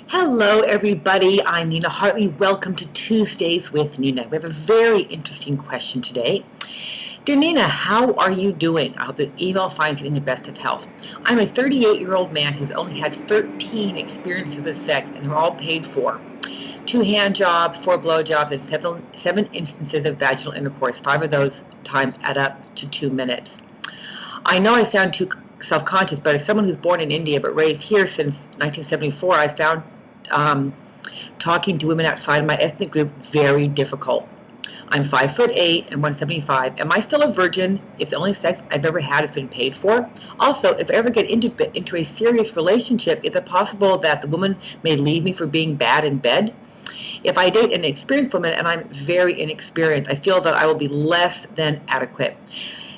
Hello, everybody. I'm Nina Hartley. Welcome to Tuesdays with Nina. We have a very interesting question today. Dear Nina, how are you doing? I hope the email finds you in the best of health. I'm a 38-year-old man who's only had 13 experiences with sex, and they're all paid for. 2 hand jobs, 4 blow jobs, and seven instances of vaginal intercourse. 5 of those times add up to 2 minutes. I know I sound too self-conscious, but as someone who's born in India but raised here since 1974, I found talking to women outside of my ethnic group very difficult. I'm 5'8" and 175. Am I still a virgin if the only sex I've ever had has been paid for? Also, if I ever get into a serious relationship, is it possible that the woman may leave me for being bad in bed? If I date an experienced woman and I'm very inexperienced, I feel that I will be less than adequate.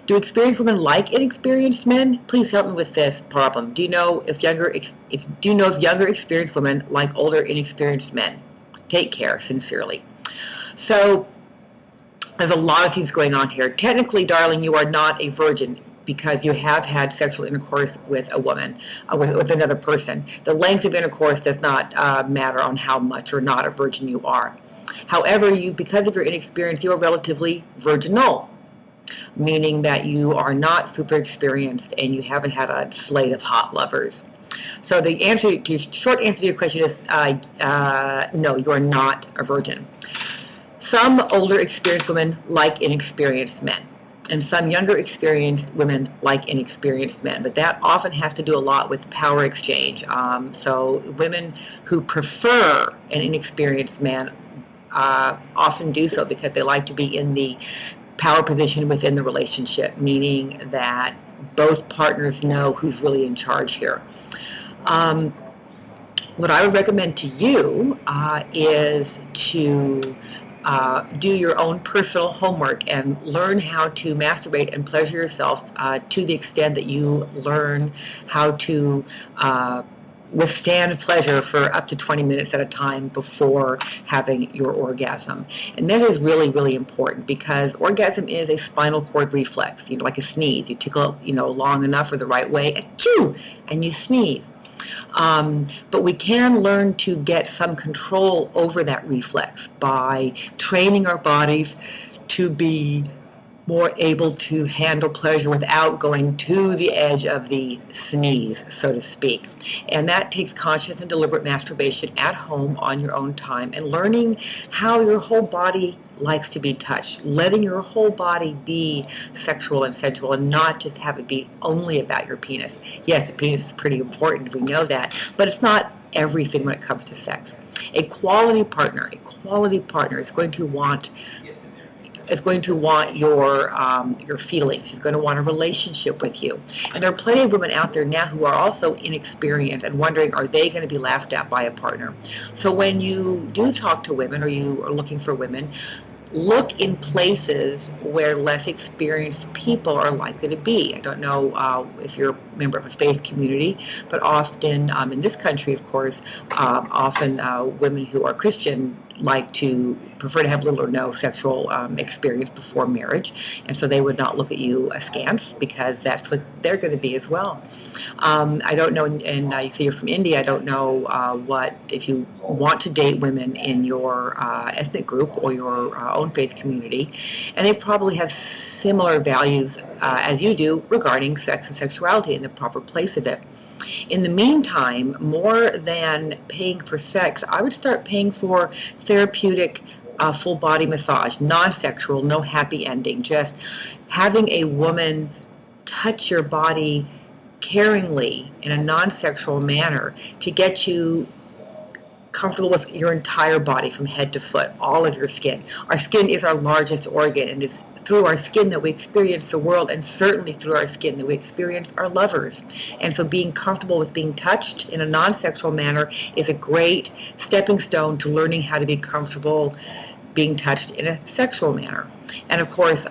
Do experienced women like inexperienced men? Please help me with this problem. Do you know if younger experienced women like older inexperienced men? Take care, sincerely. So there's a lot of things going on here. Technically, darling, you are not a virgin because you have had sexual intercourse with a woman, with another person. The length of intercourse does not matter on how much or not a virgin you are. However, because of your inexperience, you are relatively virginal, meaning that you are not super experienced and you haven't had a slate of hot lovers. So the short answer to your question is no, you are not a virgin. Some older experienced women like inexperienced men, and some younger experienced women like inexperienced men, but that often has to do a lot with power exchange. So women who prefer an inexperienced man often do so because they like to be in the power position within the relationship, meaning that both partners know who's really in charge here. What I would recommend to you is to do your own personal homework and learn how to masturbate and pleasure yourself to the extent that you learn how to withstand pleasure for up to 20 minutes at a time before having your orgasm. And that is really, really important because orgasm is a spinal cord reflex, like a sneeze. You tickle, long enough or the right way, achoo, and you sneeze. But we can learn to get some control over that reflex by training our bodies to be more able to handle pleasure without going to the edge of the sneeze, so to speak. And that takes conscious and deliberate masturbation at home on your own time and learning how your whole body likes to be touched, letting your whole body be sexual and sensual and not just have it be only about your penis. Yes, the penis is pretty important, we know that, but it's not everything when it comes to sex. A quality partner is going to want your feelings. He's going to want a relationship with you. And there are plenty of women out there now who are also inexperienced and wondering, are they going to be laughed at by a partner? So when you do talk to women or you are looking for women, look in places where less experienced people are likely to be. I don't know if you're a member of a faith community, but often in this country, of course, often women who are Christian prefer to have little or no sexual experience before marriage, and so they would not look at you askance because that's what they're going to be as well. I don't know, and you say you're from India, I don't know if you want to date women in your ethnic group or your own faith community, and they probably have similar values as you do regarding sex and sexuality and the proper place of it. In the meantime, more than paying for sex, I would start paying for therapeutic full body massage, non-sexual, no happy ending, just having a woman touch your body caringly in a non-sexual manner to get you comfortable with your entire body from head to foot, all of your skin. Our skin is our largest organ, and it's through our skin that we experience the world, and certainly through our skin that we experience our lovers. And so being comfortable with being touched in a non-sexual manner is a great stepping stone to learning how to be comfortable being touched in a sexual manner. And of course,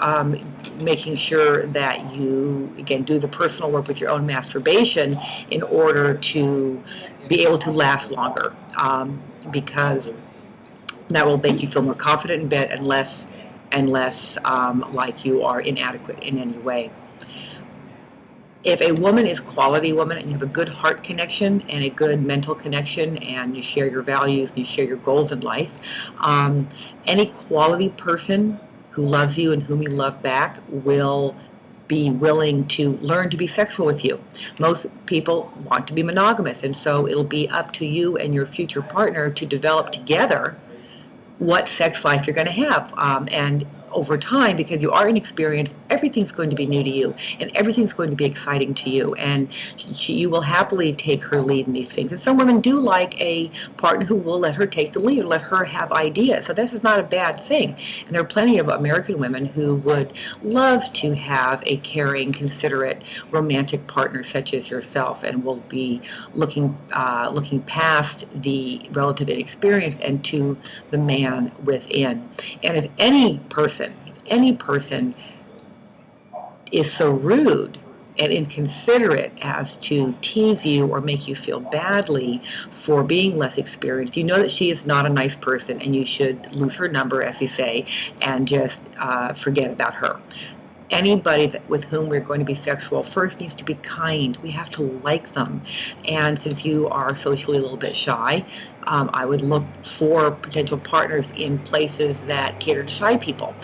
making sure that you, again, do the personal work with your own masturbation in order to be able to last longer, because that will make you feel more confident in bed and less like you are inadequate in any way. If a woman is quality woman and you have a good heart connection and a good mental connection and you share your values and you share your goals in life, any quality person who loves you and whom you love back will be willing to learn to be sexual with you. Most people want to be monogamous, and so it'll be up to you and your future partner to develop together what sex life you're going to have. And over time, because you are inexperienced, everything's going to be new to you, and everything's going to be exciting to you, and you will happily take her lead in these things. And some women do like a partner who will let her take the lead, or let her have ideas. So this is not a bad thing. And there are plenty of American women who would love to have a caring, considerate, romantic partner such as yourself, and will be looking past the relative inexperience and to the man within. And if any person is so rude and inconsiderate as to tease you or make you feel badly for being less experienced, you know that she is not a nice person, and you should lose her number, as we say, and just forget about her. Anybody with whom we're going to be sexual first needs to be kind. We have to like them. And since you are socially a little bit shy, I would look for potential partners in places that cater to shy people.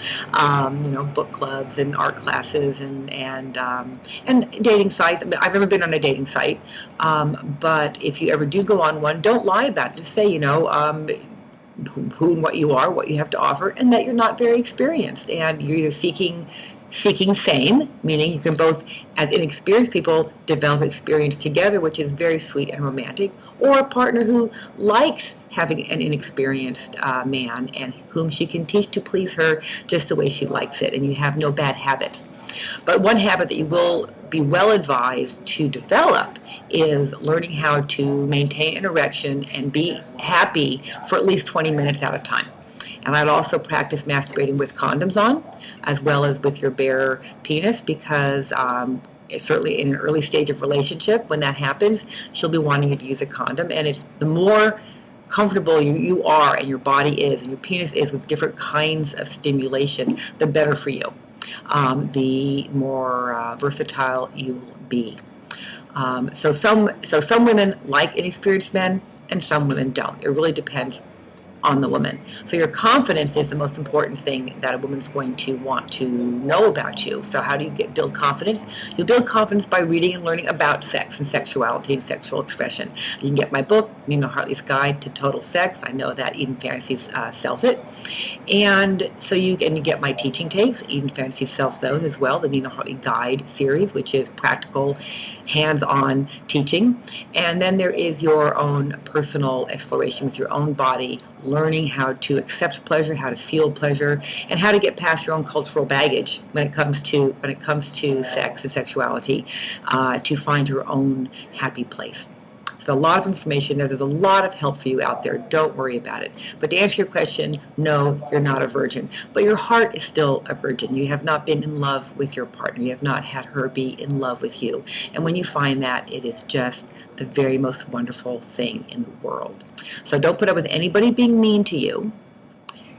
Book clubs and art classes and dating sites. I mean, I've never been on a dating site, but if you ever do go on one, don't lie about it. Just say, who and what you are, what you have to offer, and that you're not very experienced, and you're either seeking same, meaning you can both, as inexperienced people, develop experience together, which is very sweet and romantic, or a partner who likes having an inexperienced man and whom she can teach to please her just the way she likes it, and you have no bad habits. But one habit that you will be well advised to develop is learning how to maintain an erection and be happy for at least 20 minutes at a time. And I'd also practice masturbating with condoms on, as well as with your bare penis, because certainly in an early stage of relationship, when that happens, she'll be wanting you to use a condom. And it's the more comfortable you are and your body is and your penis is with different kinds of stimulation, the better for you. The more versatile you will be. So some women like inexperienced men, and some women don't. It really depends on the woman. So your confidence is the most important thing that a woman's going to want to know about you. So how do you build confidence? You build confidence by reading and learning about sex and sexuality and sexual expression. You can get my book, Nina Hartley's Guide to Total Sex. I know that Eden Fantasies sells it. And so you get my teaching tapes. Eden Fantasies sells those as well, the Nina Hartley Guide series, which is practical, hands-on teaching. And then there is your own personal exploration with your own body, learning how to accept pleasure, how to feel pleasure, and how to get past your own cultural baggage when it comes to sex and sexuality, to find your own happy place. There's a lot of information there. There's a lot of help for you out there. Don't worry about it. But to answer your question, no, you're not a virgin. But your heart is still a virgin. You have not been in love with your partner. You have not had her be in love with you. And when you find that, it is just the very most wonderful thing in the world. So don't put up with anybody being mean to you.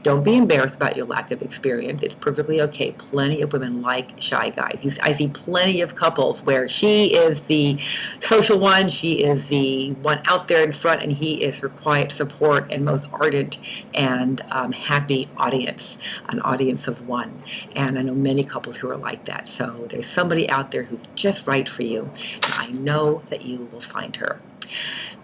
Don't be embarrassed about your lack of experience. It's perfectly okay. Plenty of women like shy guys. I see plenty of couples where she is the social one, she is the one out there in front, and he is her quiet support and most ardent and happy audience, an audience of one. And I know many couples who are like that. So there's somebody out there who's just right for you. I know that you will find her.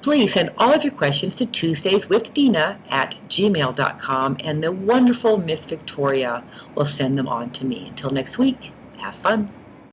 Please send all of your questions to tuesdayswithnina@gmail.com, and the wonderful Miss Victoria will send them on to me. Until next week, have fun.